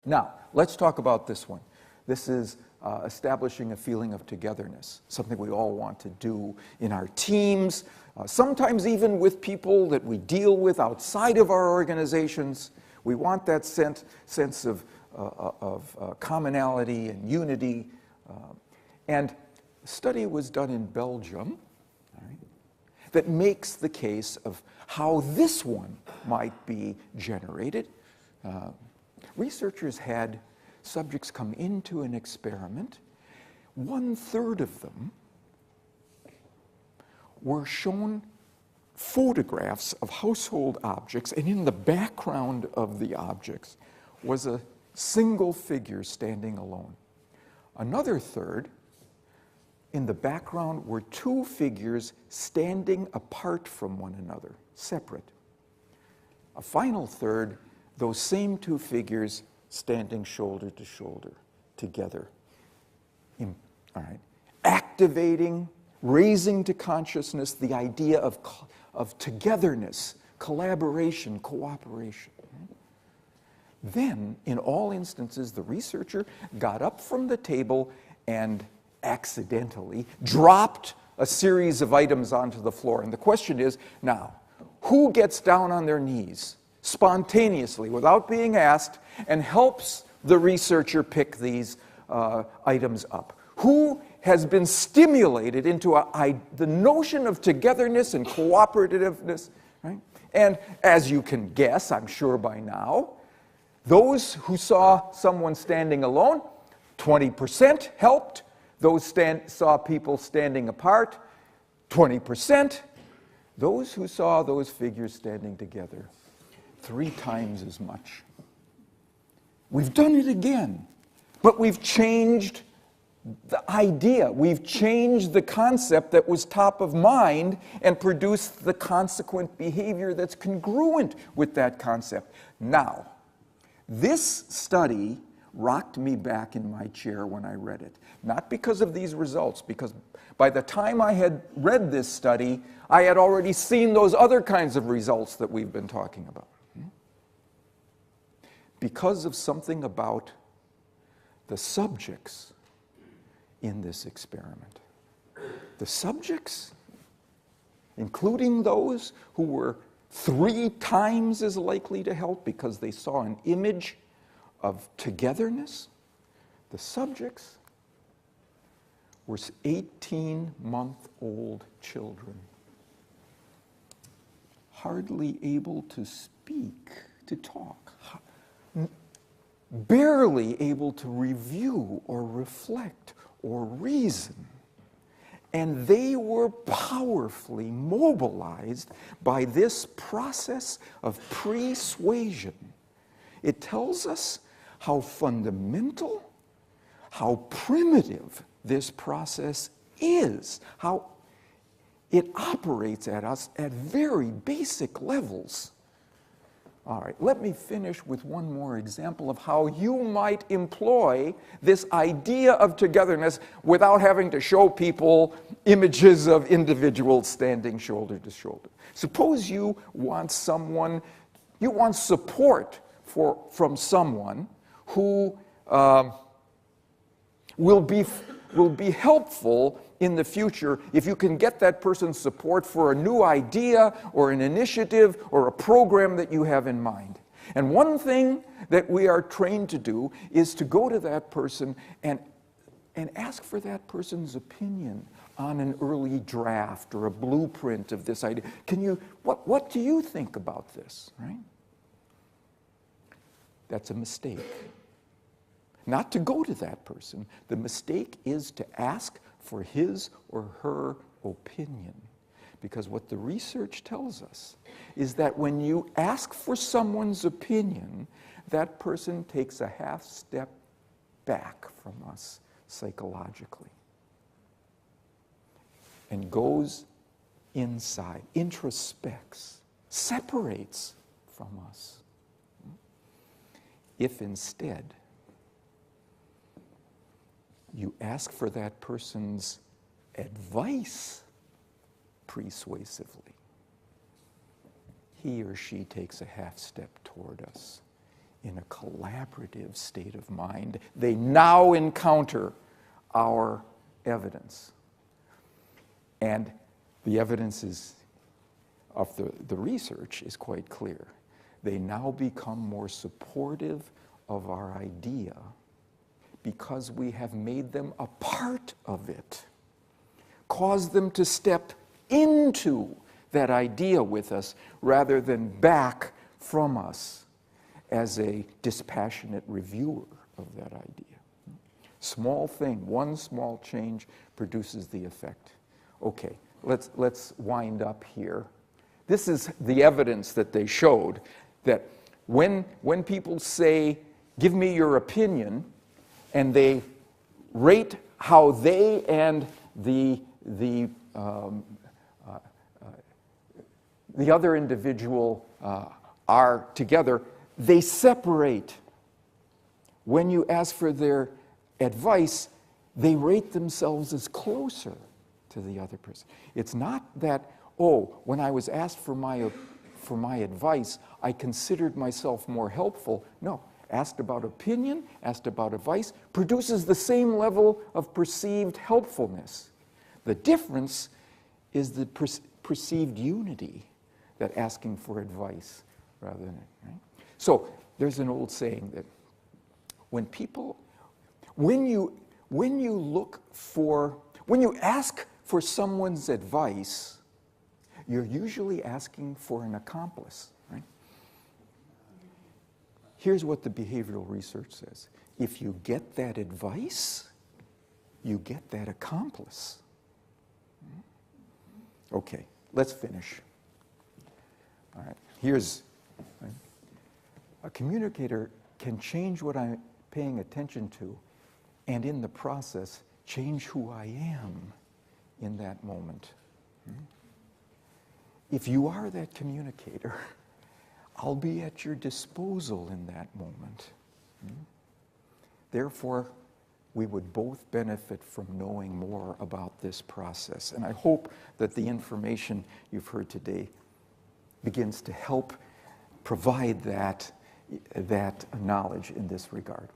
Now, let's talk about this one. This is establishing a feeling of togetherness, something we all want to do in our teams, sometimes even with people that we deal with outside of our organizations. We want that sense of commonality and unity. And a study was done in Belgium, all right, that makes the case of how this one might be generated. Researchers had subjects come into an experiment. 1/3 of them were shown photographs of household objects, and in the background of the objects was a single figure standing alone. Another third, in the background were 2 figures standing apart from one another, separate. A final third, those same 2 figures standing shoulder to shoulder together. All right. Activating, raising to consciousness the idea of togetherness, collaboration, cooperation. Then, in all instances, the researcher got up from the table and accidentally dropped a series of items onto the floor. And the question is, now, who gets down on their knees spontaneously, without being asked, and helps the researcher pick these items up? Who has been stimulated into the notion of togetherness and cooperativeness? Right? And as you can guess, I'm sure by now, those who saw someone standing alone, 20% helped. Those saw people standing apart, 20%. Those who saw those figures standing together, 3 times as much. We've done it again, but we've changed the idea. We've changed the concept that was top of mind and produced the consequent behavior that's congruent with that concept. Now, this study rocked me back in my chair when I read it. Not because of these results, because by the time I had read this study, I had already seen those other kinds of results that we've been talking about. Because of something about the subjects in this experiment. The subjects, including those who were 3 times as likely to help because they saw an image of togetherness, the subjects were 18-month-old children, hardly able to speak, to talk, barely able to review or reflect or reason. And they were powerfully mobilized by this process of pre-suasion. It tells us how fundamental, how primitive this process is, how it operates at us at very basic levels. All right, let me finish with one more example of how you might employ this idea of togetherness without having to show people images of individuals standing shoulder to shoulder. Suppose you want support from someone who will be helpful in the future if you can get that person's support for a new idea or an initiative or a program that you have in mind. And one thing that we are trained to do is to go to that person and ask for that person's opinion on an early draft or a blueprint of this idea. What do you think about this, right? That's a mistake. Not to go to that person. The mistake is to ask for his or her opinion. Because what the research tells us is that when you ask for someone's opinion, that person takes a half step back from us psychologically and goes inside, introspects, separates from us. If instead you ask for that person's advice persuasively, he or she takes a half step toward us in a collaborative state of mind. They now encounter our evidence. And the evidence of the research is quite clear. They now become more supportive of our idea because we have made them a part of it, caused them to step into that idea with us rather than back from us as a dispassionate reviewer of that idea. Small thing, one small change produces the effect. Okay, let's wind up here. This is the evidence that they showed, that when people say, give me your opinion, and they rate how they and the other individual are together, they separate. When you ask for their advice, they rate themselves as closer to the other person. It's not that, oh, when I was asked for my advice, I considered myself more helpful. No, asked about opinion, asked about advice, produces the same level of perceived helpfulness. The difference is the perceived unity that asking for advice rather than, right? So there's an old saying that when you ask for someone's advice, you're usually asking for an accomplice, right? Here's what the behavioral research says. If you get that advice, you get that accomplice. Okay, let's finish. All right, here's, right, a communicator can change what I'm paying attention to, and in the process, change who I am in that moment. If you are that communicator, I'll be at your disposal in that moment. Therefore, we would both benefit from knowing more about this process. And I hope that the information you've heard today begins to help provide that knowledge in this regard.